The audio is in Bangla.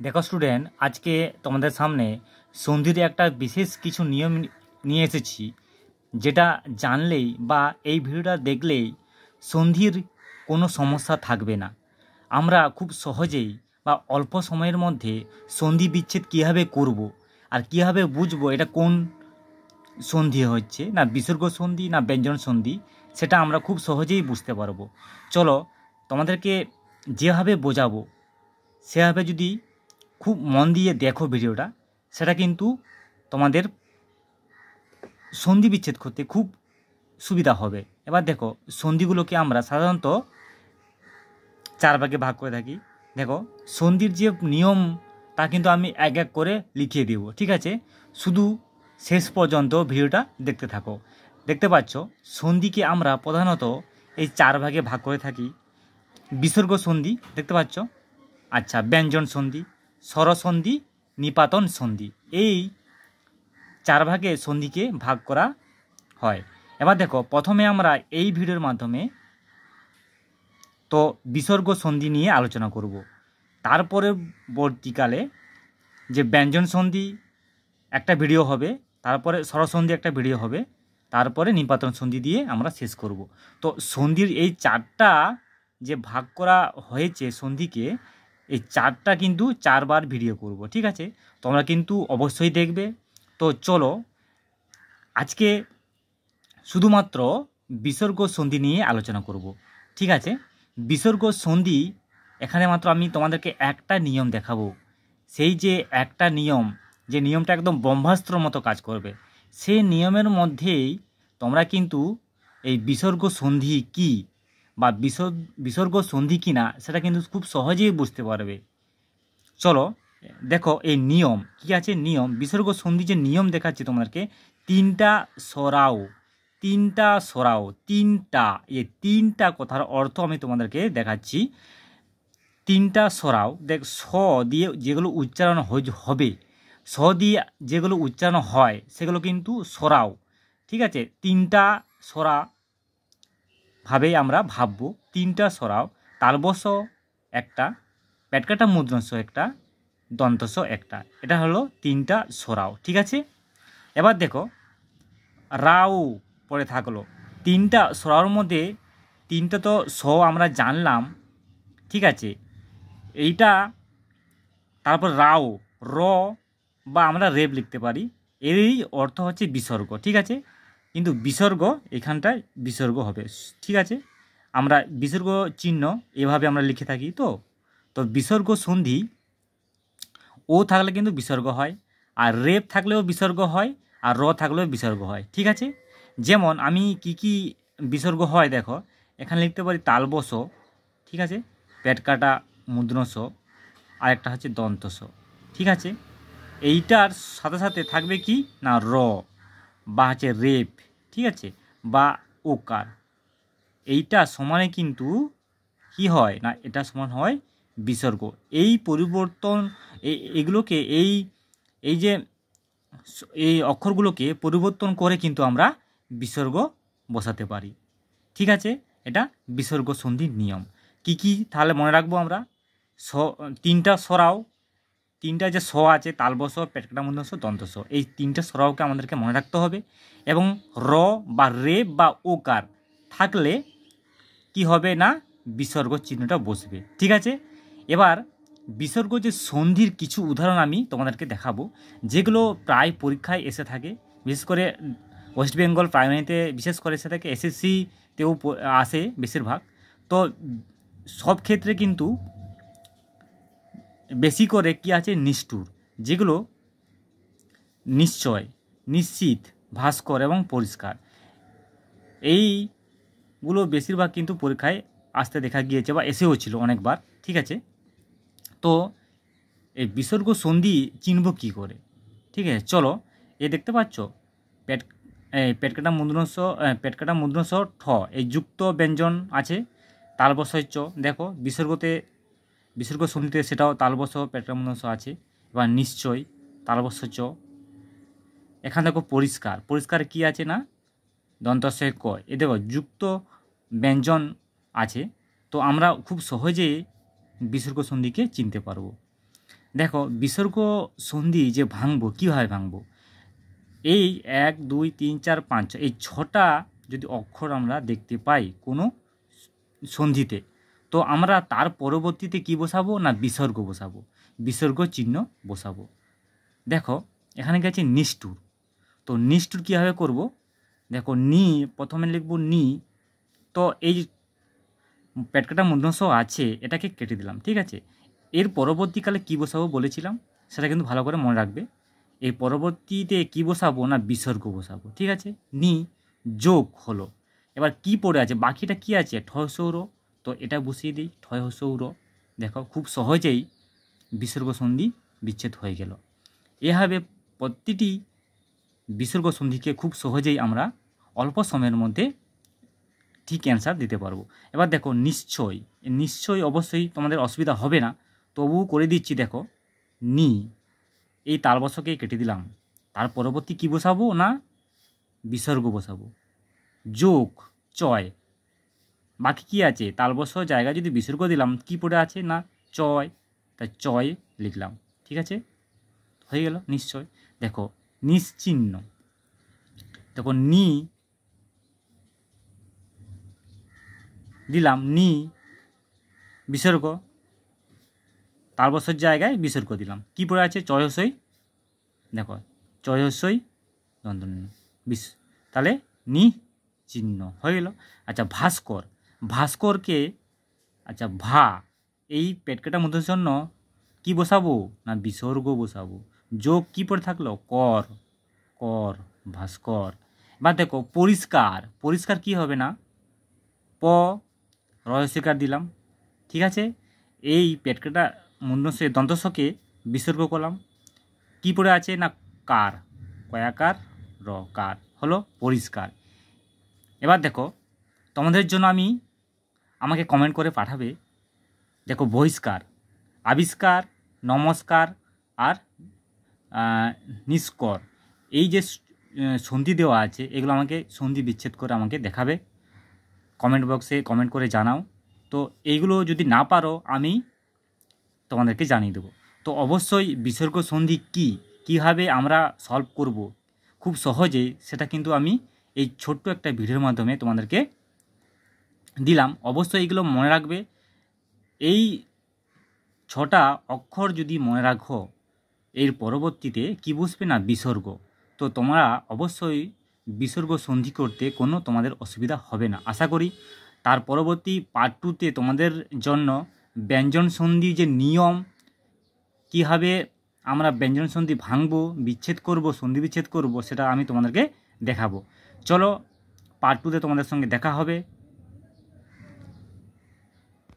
দেখো স্টুডেন্ট, আজকে তোমাদের সামনে সন্ধির একটা বিশেষ কিছু নিয়ম নিয়ে এসেছি, যেটা জানলেই বা এই ভিডিওটা দেখলেই সন্ধির কোনো সমস্যা থাকবে না। আমরা খুব সহজেই বা অল্প সময়ের মধ্যে সন্ধি বিচ্ছেদ কীভাবে করব আর কীভাবে বুঝবো এটা কোন সন্ধি হচ্ছে, না বিসর্গ সন্ধি না ব্যঞ্জন সন্ধি, সেটা আমরা খুব সহজেই বুঝতে পারবো। চলো তোমাদেরকে যেভাবে বোঝাবো সেভাবে যদি খুব মন দিয়ে দেখো ভিডিওটা, সেটা কিন্তু তোমাদের সন্ধি বিচ্ছেদ করতে খুব সুবিধা হবে। এবার দেখো, সন্ধিগুলোকে আমরা সাধারণত 4 ভাগে ভাগ করে থাকি। দেখো, সন্ধির যে নিয়ম তা কিন্তু আমি এক এক করে লিখিয়ে দেব, ঠিক আছে? শুধু শেষ পর্যন্ত ভিডিওটা দেখতে থাকো। দেখতে পাচ্ছ, সন্ধিকে আমরা প্রধানত এই 4 ভাগে ভাগ করে থাকি। বিসর্গ সন্ধি দেখতে পাচ্ছ, আচ্ছা, ব্যঞ্জন সন্ধি, স্বরসন্ধি, নিপাতন সন্ধি, এই 4 ভাগে সন্ধিকে ভাগ করা হয়। এবার দেখো, প্রথমে আমরা এই ভিডিওর মাধ্যমে তো বিসর্গ সন্ধি নিয়ে আলোচনা করব। তারপরে পরবর্তীকালে যে ব্যঞ্জন সন্ধি একটা ভিডিও হবে, তারপরে স্বরসন্ধি একটা ভিডিও হবে, তারপরে নিপাতন সন্ধি দিয়ে আমরা শেষ করব। তো সন্ধির এই 4টা যে ভাগ করা হয়েছে সন্ধিকে, এই 4টা কিন্তু 4 বার ভিডিও করব, ঠিক আছে? তোমরা কিন্তু অবশ্যই দেখবে। তো চলো আজকে শুধুমাত্র বিসর্গ সন্ধি নিয়ে আলোচনা করব, ঠিক আছে? বিসর্গ সন্ধি এখানে মাত্র আমি তোমাদেরকে একটা নিয়ম দেখাবো। সেই যে একটা নিয়ম, যে নিয়মটা একদম ব্রহ্মাস্ত্রর মতো কাজ করবে, সেই নিয়মের মধ্যেই তোমরা কিন্তু এই বিসর্গ সন্ধি কী বা বিসর্গ সন্ধি কিনা সেটা কিন্তু খুব সহজেই বুঝতে পারবে। চলো দেখো এই নিয়ম কী আছে। নিয়ম, বিসর্গ সন্ধি যে নিয়ম দেখাচ্ছি তোমাদেরকে, 3টা সরাও, 3টা সরাও, 3টা, এই 3টা কথার অর্থ আমি তোমাদেরকে দেখাচ্ছি। 3টা সরাও, দেখ, স দিয়ে যেগুলো উচ্চারণ হবে, স দিয়ে যেগুলো উচ্চারণ হয় সেগুলো কিন্তু সরাও, ঠিক আছে? 3টা সরা ভাবেই আমরা ভাববো। 3টা সরাও, তালবস একটা, পেটকাটা মূর্ধন্য একটা, দন্তস একটা, এটা হলো 3টা সরাও, ঠিক আছে? এবার দেখো, রাও পরে থাকলো। 3টা সরাওর মধ্যে 3টা তো স আমরা জানলাম, ঠিক আছে? এইটা তারপর রাও, র বা আমরা রেব লিখতে পারি, এরই অর্থ হচ্ছে বিসর্গ, ঠিক আছে? কিন্তু বিসর্গ এখানটায় বিসর্গ হবে, ঠিক আছে? আমরা বিসর্গ চিহ্ন এভাবে আমরা লিখে থাকি। তো বিসর্গ সন্ধি ও থাকলে কিন্তু বিসর্গ হয়, আর রেপ থাকলেও বিসর্গ হয়, আর র থাকলেও বিসর্গ হয়, ঠিক আছে? যেমন আমি কি বিসর্গ হয় দেখো, এখানে লিখতে পারি তালবস, ঠিক আছে, পেটকাটা মূর্ধন্য স, আর একটা হচ্ছে দন্তস, ঠিক আছে? এইটার সাথে সাথে থাকবে কি না র, বা হচ্ছে রেপ, ঠিক আছে, বা ওকার। এইটা সমানে কিন্তু কি হয় না, এটা সমান হয় বিসর্গ। এই পরিবর্তন এগুলোকে এই যে এই অক্ষরগুলোকে পরিবর্তন করে কিন্তু আমরা বিসর্গ বসাতে পারি, ঠিক আছে? এটা বিসর্গ সন্ধির নিয়ম। কি তাহলে মনে রাখবো আমরা? 3টা সরাও, 3টা যে স আছে, তালবস, পেটকাটা মূর্ধন্য স, দন্তস, এই 3টে সরাওকে আমাদেরকে মনে রাখতে হবে। এবং র বা রে বা ওকার থাকলে কি হবে না, বিসর্গ চিহ্নটা বসবে, ঠিক আছে? এবার বিসর্গ যে সন্ধির কিছু উদাহরণ আমি তোমাদেরকে দেখাবো, যেগুলো প্রায় পরীক্ষায় এসে থাকে, বিশেষ করে ওয়েস্ট বেঙ্গল প্রাইমারিতে বিশেষ করে এসে থাকে, এসএসসিতেও আসে বেশিরভাগ। তো সব ক্ষেত্রে কিন্তু বেশি করে কি আছে, নিষ্ঠুর, যেগুলো নিশ্চয়, নিশ্চিত, ভাস্কর এবং পরিষ্কার, এইগুলো বেশিরভাগ কিন্তু পরীক্ষায় আসতে দেখা গিয়েছে বা এসেও ছিল অনেকবার, ঠিক আছে? তো এই বিসর্গ সন্ধি চিনব কী করে, ঠিক আছে? চলো, দেখতে পাচ্ছ পেটকাটা মূর্ধন্য স, পেটকাটা মূর্ধন্য স, ঠ, এই যুক্ত ব্যঞ্জন আছে, তালবস চ। দেখো বিসর্গ সন্ধিতে সেটাও তালবস পেটকাটা মূর্ধন্য স আছে। এবার নিশ্চয়, তালবস চ। এখানে দেখো পরিষ্কার, পরিষ্কার কি আছে না, দন্তস্ব ক। দেখো যুক্ত ব্যঞ্জন আছে, তো আমরা খুব সহজে বিসর্গ সন্ধিকে চিনতে পারবো। দেখো বিসর্গ সন্ধি যে ভাঙবো, কীভাবে ভাঙবো, এই 1 2 3 4 5 এই 6টা যদি অক্ষর আমরা দেখতে পাই কোনো সন্ধিতে, তো আমরা তার পরবর্তীতে কি বসাবো না বিসর্গ বসাবো, বিসর্গ চিহ্ন বসাবো। দেখো এখানে গেছে নিষ্ঠুর, তো নিষ্ঠুর কীভাবে করব, দেখো নি প্রথমে লিখব নি, তো এই পেটকাটা মূর্ধন্য ষ আছে এটাকে কেটে দিলাম, ঠিক আছে। এর পরবর্তীকালে কি বসাবো বলেছিলাম, সেটা কিন্তু ভালো করে মনে রাখবে। এই পরবর্তীতে কি বসাবো না বিসর্গ বসাবো, ঠিক আছে। নি যোগ হলো, এবার কি পড়ে আছে বাকিটা কি আছে ঠয় সৌর, তো এটা বসিয়ে দিই ঠয় সৌর। দেখো খুব সহজেই বিসর্গ সন্ধি বিচ্ছেদ হয়ে গেল। এভাবে প্রতিটি বিসর্গ সন্ধিকে খুব সহজেই আমরা অল্প সময়ের মধ্যে ঠিক অ্যান্সার দিতে পারবো। এবার দেখো নিশ্চয়, নিশ্চয় অবশ্যই তোমাদের অসুবিধা হবে না, তবুও করে দিচ্ছি। দেখো নি এই তালবশকে কেটে দিলাম, তার পরবর্তী কী বসাবো না বিসর্গ বসাবো, যোগ চয়, বাকি কি আছে তালবশ জায়গায় যদি বিসর্গ দিলাম কি পড়ে আছে না চয়, তাই চয় লিখলাম, ঠিক আছে, হয়ে গেল নিশ্চয়। দেখো নিশ্চিহ্ন, দেখো নি দিলাম, নি বিসর্গ, তালবশর জায়গায় বিসর্গ দিলাম, কি পড়ে আছে চয়সই, দেখো চয়সই দন্তন্য বিস, তাহলে নি চিহ্ন হয়ে গেল। আচ্ছা ভাস্কর, ভাস্করকে আচ্ছা ভা এই পেটকাটা মধ্যে জন্য কি বসাবো না বিসর্গ বসাবো, যোগ কি পড়ে থাকলো কর, কর ভাস্কর। এবার দেখো পরিষ্কার, পরিষ্কার কি হবে না প রহস্যকার দিলাম, ঠিক আছে। এই পেটকাটা মূর্ধন্য দন্তস্বকে বিসর্গ করলাম, কি পড়ে আছে না কার, কয়াকার র কার হলো পরিষ্কার। এবার দেখো তোমাদের জন্য আমি আমাকে কমেন্ট করে পাঠাবে, দেখো বহিষ্কার, আবিষ্কার, নমস্কার আর নিষ্কর, এই যে সন্ধি দেওয়া আছে এগুলো আমাকে সন্ধি বিচ্ছেদ করে আমাকে দেখাবে, কমেন্ট বক্সে কমেন্ট করে জানাও। তো এইগুলো যদি না পারো আমি তোমাদেরকে জানিয়ে দেবো। তো অবশ্যই বিসর্গ সন্ধি কীভাবে আমরা সলভ করব খুব সহজেই, সেটা কিন্তু আমি এই ছোট্ট একটা ভিডিওর মাধ্যমে তোমাদেরকে দিলাম। অবশ্যই এগুলো মনে রাখবে, এই 6টা অক্ষর যদি মনে রাখো এর পরবর্তীতে কি বসবে না বিসর্গ, তো তোমরা অবশ্যই বিসর্গ সন্ধি করতে কোনো তোমাদের অসুবিধা হবে না আশা করি। তার পরবর্তী পার্ট 2তে তোমাদের জন্য ব্যঞ্জন সন্ধি যে নিয়ম, কীভাবে আমরা ব্যঞ্জন সন্ধি ভাঙবো, বিচ্ছেদ করব, সন্ধি বিচ্ছেদ করব, সেটা আমি তোমাদেরকে দেখাবো। চলো পার্ট 2তে তোমাদের সঙ্গে দেখা হবে।